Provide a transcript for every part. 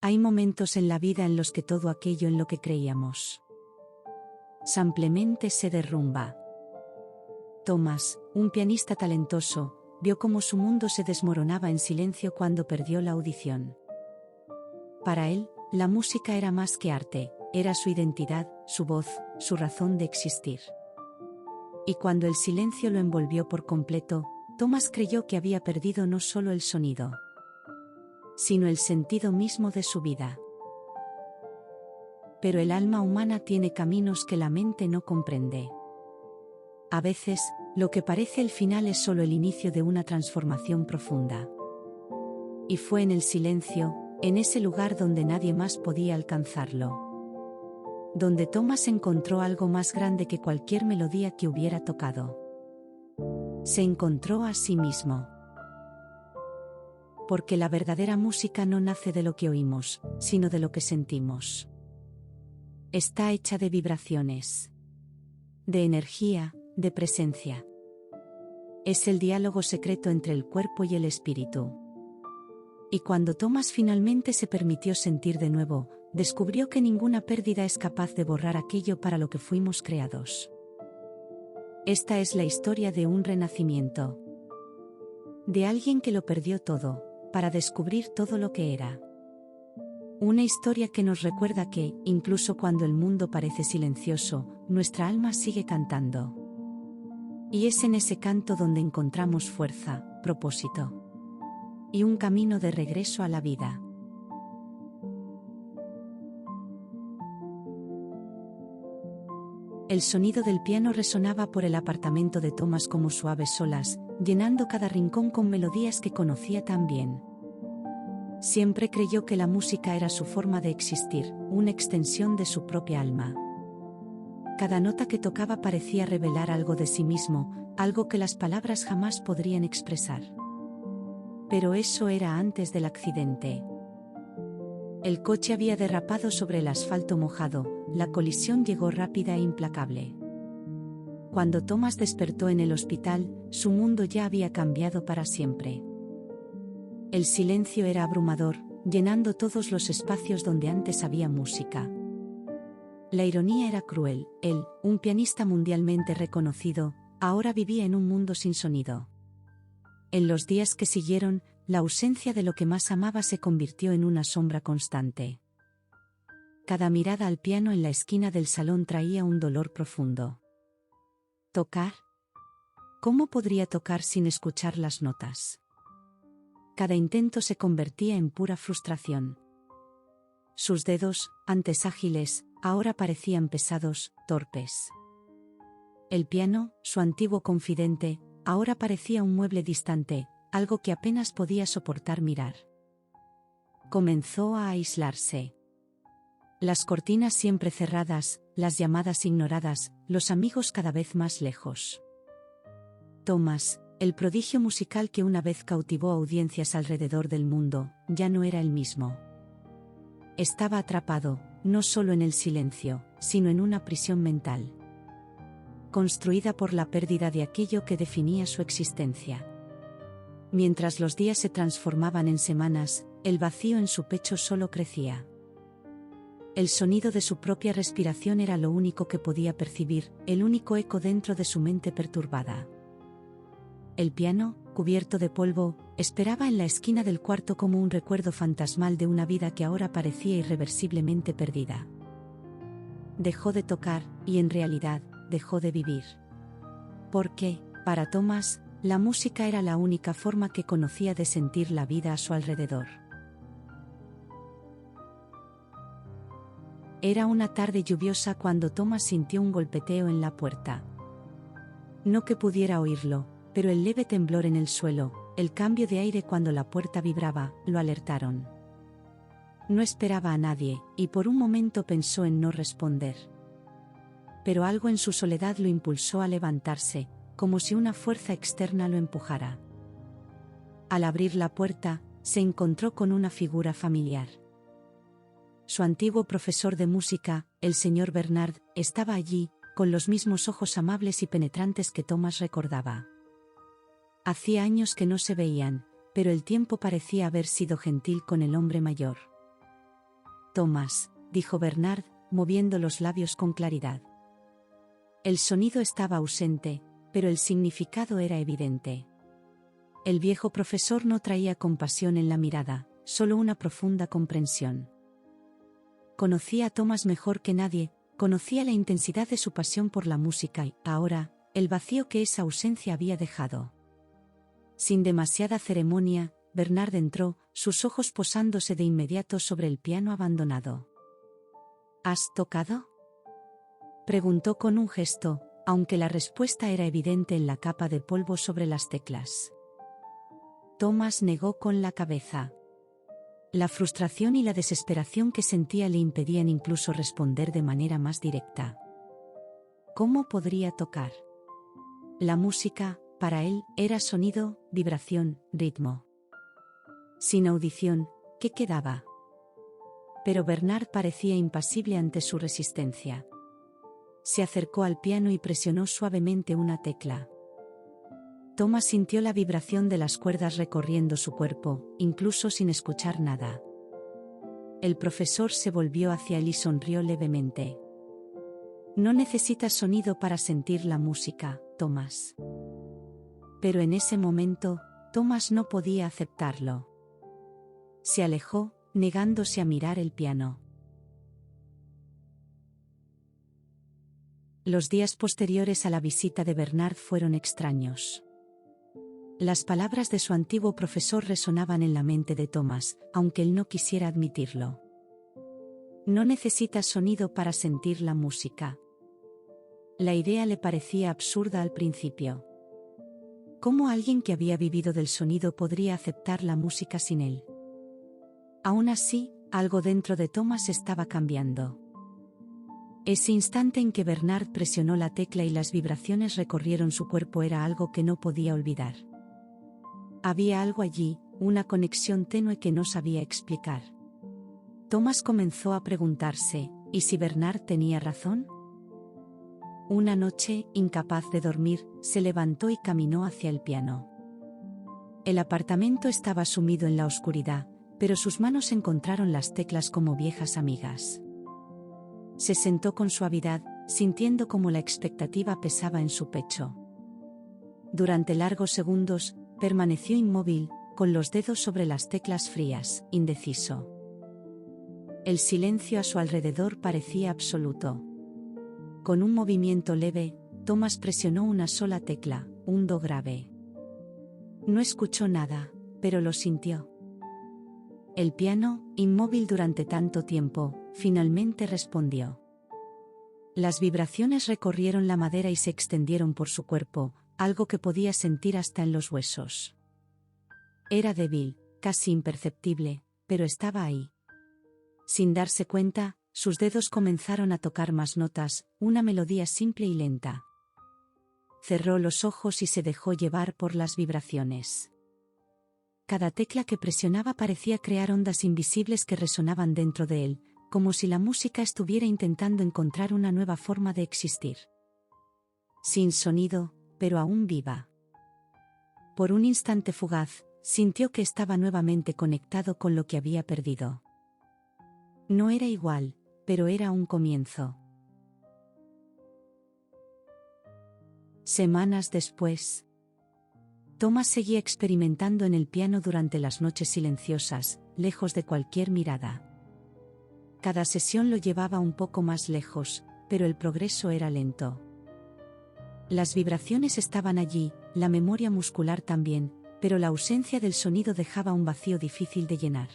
Hay momentos en la vida en los que todo aquello en lo que creíamos simplemente se derrumba. Thomas, un pianista talentoso, vio cómo su mundo se desmoronaba en silencio cuando perdió la audición. Para él, la música era más que arte, era su identidad, su voz, su razón de existir. Y cuando el silencio lo envolvió por completo, Thomas creyó que había perdido no solo el sonido, sino el sentido mismo de su vida. Pero el alma humana tiene caminos que la mente no comprende. A veces, lo que parece el final es solo el inicio de una transformación profunda. Y fue en el silencio, en ese lugar donde nadie más podía alcanzarlo, donde Thomas encontró algo más grande que cualquier melodía que hubiera tocado. Se encontró a sí mismo. Porque la verdadera música no nace de lo que oímos, sino de lo que sentimos. Está hecha de vibraciones, de energía, de presencia. Es el diálogo secreto entre el cuerpo y el espíritu. Y cuando Thomas finalmente se permitió sentir de nuevo, descubrió que ninguna pérdida es capaz de borrar aquello para lo que fuimos creados. Esta es la historia de un renacimiento. De alguien que lo perdió todo, para descubrir todo lo que era. Una historia que nos recuerda que, incluso cuando el mundo parece silencioso, nuestra alma sigue cantando. Y es en ese canto donde encontramos fuerza, propósito y un camino de regreso a la vida. El sonido del piano resonaba por el apartamento de Thomas como suaves olas, llenando cada rincón con melodías que conocía tan bien. Siempre creyó que la música era su forma de existir, una extensión de su propia alma. Cada nota que tocaba parecía revelar algo de sí mismo, algo que las palabras jamás podrían expresar. Pero eso era antes del accidente. El coche había derrapado sobre el asfalto mojado, la colisión llegó rápida e implacable. Cuando Thomas despertó en el hospital, su mundo ya había cambiado para siempre. El silencio era abrumador, llenando todos los espacios donde antes había música. La ironía era cruel, él, un pianista mundialmente reconocido, ahora vivía en un mundo sin sonido. En los días que siguieron, la ausencia de lo que más amaba se convirtió en una sombra constante. Cada mirada al piano en la esquina del salón traía un dolor profundo. ¿Tocar? ¿Cómo podría tocar sin escuchar las notas? Cada intento se convertía en pura frustración. Sus dedos, antes ágiles, ahora parecían pesados, torpes. El piano, su antiguo confidente, ahora parecía un mueble distante, algo que apenas podía soportar mirar. Comenzó a aislarse. Las cortinas siempre cerradas, las llamadas ignoradas, los amigos cada vez más lejos. Thomas, el prodigio musical que una vez cautivó audiencias alrededor del mundo, ya no era el mismo. Estaba atrapado, no solo en el silencio, sino en una prisión mental, construida por la pérdida de aquello que definía su existencia. Mientras los días se transformaban en semanas, el vacío en su pecho solo crecía. El sonido de su propia respiración era lo único que podía percibir, el único eco dentro de su mente perturbada. El piano, cubierto de polvo, esperaba en la esquina del cuarto como un recuerdo fantasmal de una vida que ahora parecía irreversiblemente perdida. Dejó de tocar, y en realidad, dejó de vivir. Porque, para Thomas, la música era la única forma que conocía de sentir la vida a su alrededor. Era una tarde lluviosa cuando Thomas sintió un golpeteo en la puerta. No que pudiera oírlo, pero el leve temblor en el suelo, el cambio de aire cuando la puerta vibraba, lo alertaron. No esperaba a nadie, y por un momento pensó en no responder. Pero algo en su soledad lo impulsó a levantarse, como si una fuerza externa lo empujara. Al abrir la puerta, se encontró con una figura familiar. Su antiguo profesor de música, el señor Bernard, estaba allí, con los mismos ojos amables y penetrantes que Thomas recordaba. Hacía años que no se veían, pero el tiempo parecía haber sido gentil con el hombre mayor. Thomas, dijo Bernard, moviendo los labios con claridad. El sonido estaba ausente, pero el significado era evidente. El viejo profesor no traía compasión en la mirada, solo una profunda comprensión. Conocía a Thomas mejor que nadie, conocía la intensidad de su pasión por la música y, ahora, el vacío que esa ausencia había dejado. Sin demasiada ceremonia, Bernard entró, sus ojos posándose de inmediato sobre el piano abandonado. ¿Has tocado?, preguntó con un gesto, aunque la respuesta era evidente en la capa de polvo sobre las teclas. Thomas negó con la cabeza. La frustración y la desesperación que sentía le impedían incluso responder de manera más directa. ¿Cómo podría tocar? La música, para él, era sonido, vibración, ritmo. Sin audición, ¿qué quedaba? Pero Bernard parecía impasible ante su resistencia. Se acercó al piano y presionó suavemente una tecla. Thomas sintió la vibración de las cuerdas recorriendo su cuerpo, incluso sin escuchar nada. El profesor se volvió hacia él y sonrió levemente. No necesitas sonido para sentir la música, Thomas. Pero en ese momento, Thomas no podía aceptarlo. Se alejó, negándose a mirar el piano. Los días posteriores a la visita de Bernard fueron extraños. Las palabras de su antiguo profesor resonaban en la mente de Thomas, aunque él no quisiera admitirlo. No necesitas sonido para sentir la música. La idea le parecía absurda al principio. ¿Cómo alguien que había vivido del sonido podría aceptar la música sin él? Aún así, algo dentro de Thomas estaba cambiando. Ese instante en que Bernard presionó la tecla y las vibraciones recorrieron su cuerpo era algo que no podía olvidar. Había algo allí, una conexión tenue que no sabía explicar. Thomas comenzó a preguntarse, ¿y si Bernard tenía razón? Una noche, incapaz de dormir, se levantó y caminó hacia el piano. El apartamento estaba sumido en la oscuridad, pero sus manos encontraron las teclas como viejas amigas. Se sentó con suavidad, sintiendo cómo la expectativa pesaba en su pecho. Durante largos segundos, permaneció inmóvil, con los dedos sobre las teclas frías, indeciso. El silencio a su alrededor parecía absoluto. Con un movimiento leve, Thomas presionó una sola tecla, un do grave. No escuchó nada, pero lo sintió. El piano, inmóvil durante tanto tiempo, finalmente respondió. Las vibraciones recorrieron la madera y se extendieron por su cuerpo, algo que podía sentir hasta en los huesos. Era débil, casi imperceptible, pero estaba ahí. Sin darse cuenta, sus dedos comenzaron a tocar más notas, una melodía simple y lenta. Cerró los ojos y se dejó llevar por las vibraciones. Cada tecla que presionaba parecía crear ondas invisibles que resonaban dentro de él, como si la música estuviera intentando encontrar una nueva forma de existir. Sin sonido, pero aún viva. Por un instante fugaz, sintió que estaba nuevamente conectado con lo que había perdido. No era igual, pero era un comienzo. Semanas después, Thomas seguía experimentando en el piano durante las noches silenciosas, lejos de cualquier mirada. Cada sesión lo llevaba un poco más lejos, pero el progreso era lento. Las vibraciones estaban allí, la memoria muscular también, pero la ausencia del sonido dejaba un vacío difícil de llenar.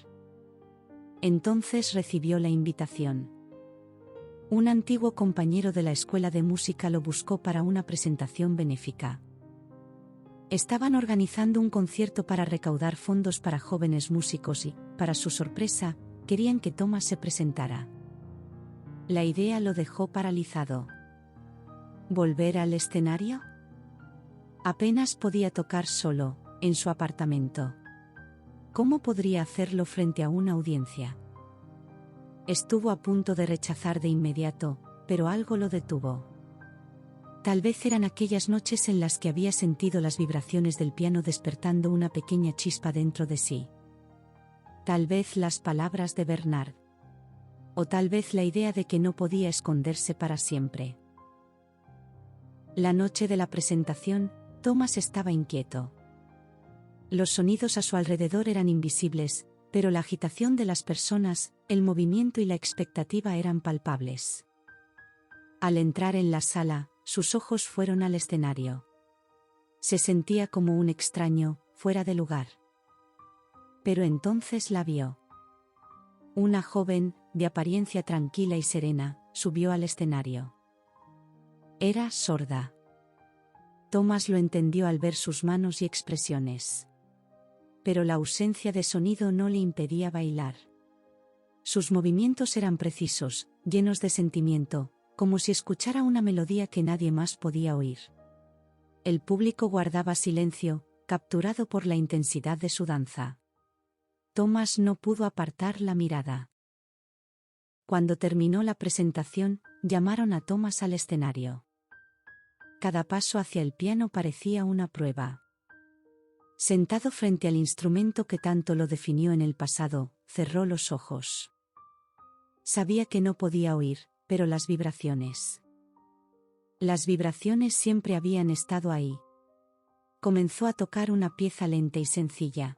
Entonces recibió la invitación. Un antiguo compañero de la escuela de música lo buscó para una presentación benéfica. Estaban organizando un concierto para recaudar fondos para jóvenes músicos y, para su sorpresa, querían que Thomas se presentara. La idea lo dejó paralizado. ¿Volver al escenario? Apenas podía tocar solo, en su apartamento. ¿Cómo podría hacerlo frente a una audiencia? Estuvo a punto de rechazar de inmediato, pero algo lo detuvo. Tal vez eran aquellas noches en las que había sentido las vibraciones del piano despertando una pequeña chispa dentro de sí. Tal vez las palabras de Bernard. O tal vez la idea de que no podía esconderse para siempre. La noche de la presentación, Thomas estaba inquieto. Los sonidos a su alrededor eran invisibles, pero la agitación de las personas, el movimiento y la expectativa eran palpables. Al entrar en la sala, sus ojos fueron al escenario. Se sentía como un extraño, fuera de lugar. Pero entonces la vio. Una joven, de apariencia tranquila y serena, subió al escenario. Era sorda. Thomas lo entendió al ver sus manos y expresiones. Pero la ausencia de sonido no le impedía bailar. Sus movimientos eran precisos, llenos de sentimiento, como si escuchara una melodía que nadie más podía oír. El público guardaba silencio, capturado por la intensidad de su danza. Thomas no pudo apartar la mirada. Cuando terminó la presentación, llamaron a Thomas al escenario. Cada paso hacia el piano parecía una prueba. Sentado frente al instrumento que tanto lo definió en el pasado, cerró los ojos. Sabía que no podía oír, pero las vibraciones. Las vibraciones siempre habían estado ahí. Comenzó a tocar una pieza lenta y sencilla.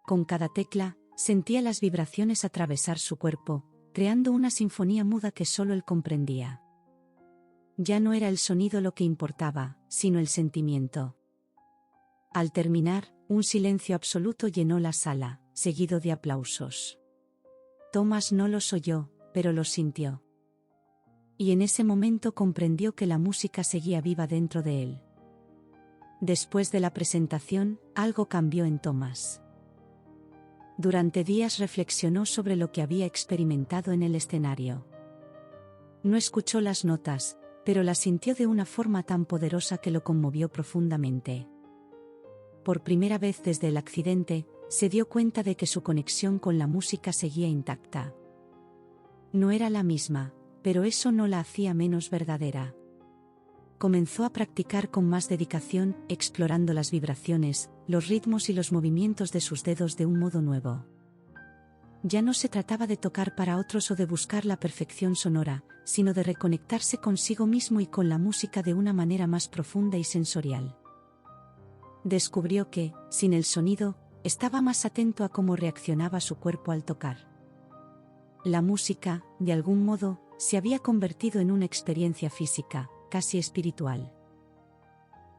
Con cada tecla, sentía las vibraciones atravesar su cuerpo, creando una sinfonía muda que solo él comprendía. Ya no era el sonido lo que importaba, sino el sentimiento. Al terminar, un silencio absoluto llenó la sala, seguido de aplausos. Thomas no los oyó, pero los sintió. Y en ese momento comprendió que la música seguía viva dentro de él. Después de la presentación, algo cambió en Thomas. Durante días reflexionó sobre lo que había experimentado en el escenario. No escuchó las notas, pero las sintió de una forma tan poderosa que lo conmovió profundamente. Por primera vez desde el accidente, se dio cuenta de que su conexión con la música seguía intacta. No era la misma, pero eso no la hacía menos verdadera. Comenzó a practicar con más dedicación, explorando las vibraciones, los ritmos y los movimientos de sus dedos de un modo nuevo. Ya no se trataba de tocar para otros o de buscar la perfección sonora, sino de reconectarse consigo mismo y con la música de una manera más profunda y sensorial. Descubrió que, sin el sonido, estaba más atento a cómo reaccionaba su cuerpo al tocar. La música, de algún modo, se había convertido en una experiencia física, casi espiritual.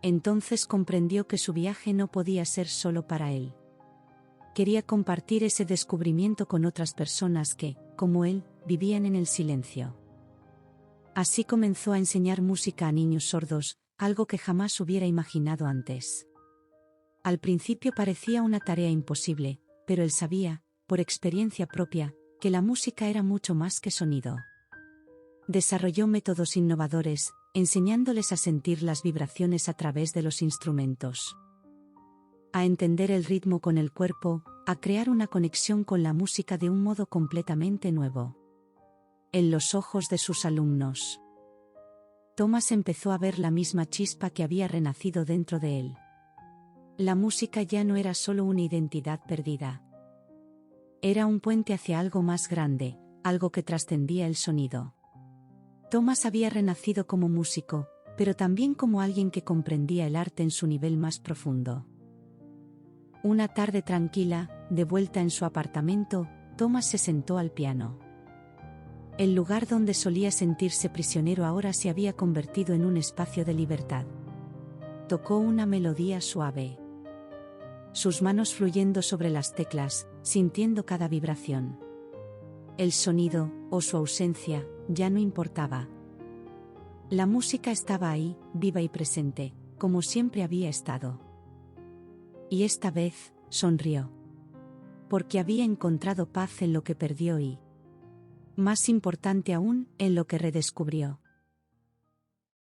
Entonces comprendió que su viaje no podía ser solo para él. Quería compartir ese descubrimiento con otras personas que, como él, vivían en el silencio. Así comenzó a enseñar música a niños sordos, algo que jamás hubiera imaginado antes. Al principio parecía una tarea imposible, pero él sabía, por experiencia propia, que la música era mucho más que sonido. Desarrolló métodos innovadores, enseñándoles a sentir las vibraciones a través de los instrumentos. A entender el ritmo con el cuerpo, a crear una conexión con la música de un modo completamente nuevo. En los ojos de sus alumnos, Thomas empezó a ver la misma chispa que había renacido dentro de él. La música ya no era solo una identidad perdida. Era un puente hacia algo más grande, algo que trascendía el sonido. Thomas había renacido como músico, pero también como alguien que comprendía el arte en su nivel más profundo. Una tarde tranquila, de vuelta en su apartamento, Thomas se sentó al piano. El lugar donde solía sentirse prisionero ahora se había convertido en un espacio de libertad. Tocó una melodía suave. Sus manos fluyendo sobre las teclas, sintiendo cada vibración. El sonido, o su ausencia, ya no importaba. La música estaba ahí, viva y presente, como siempre había estado. Y esta vez, sonrió. Porque había encontrado paz en lo que perdió y, más importante aún, en lo que redescubrió.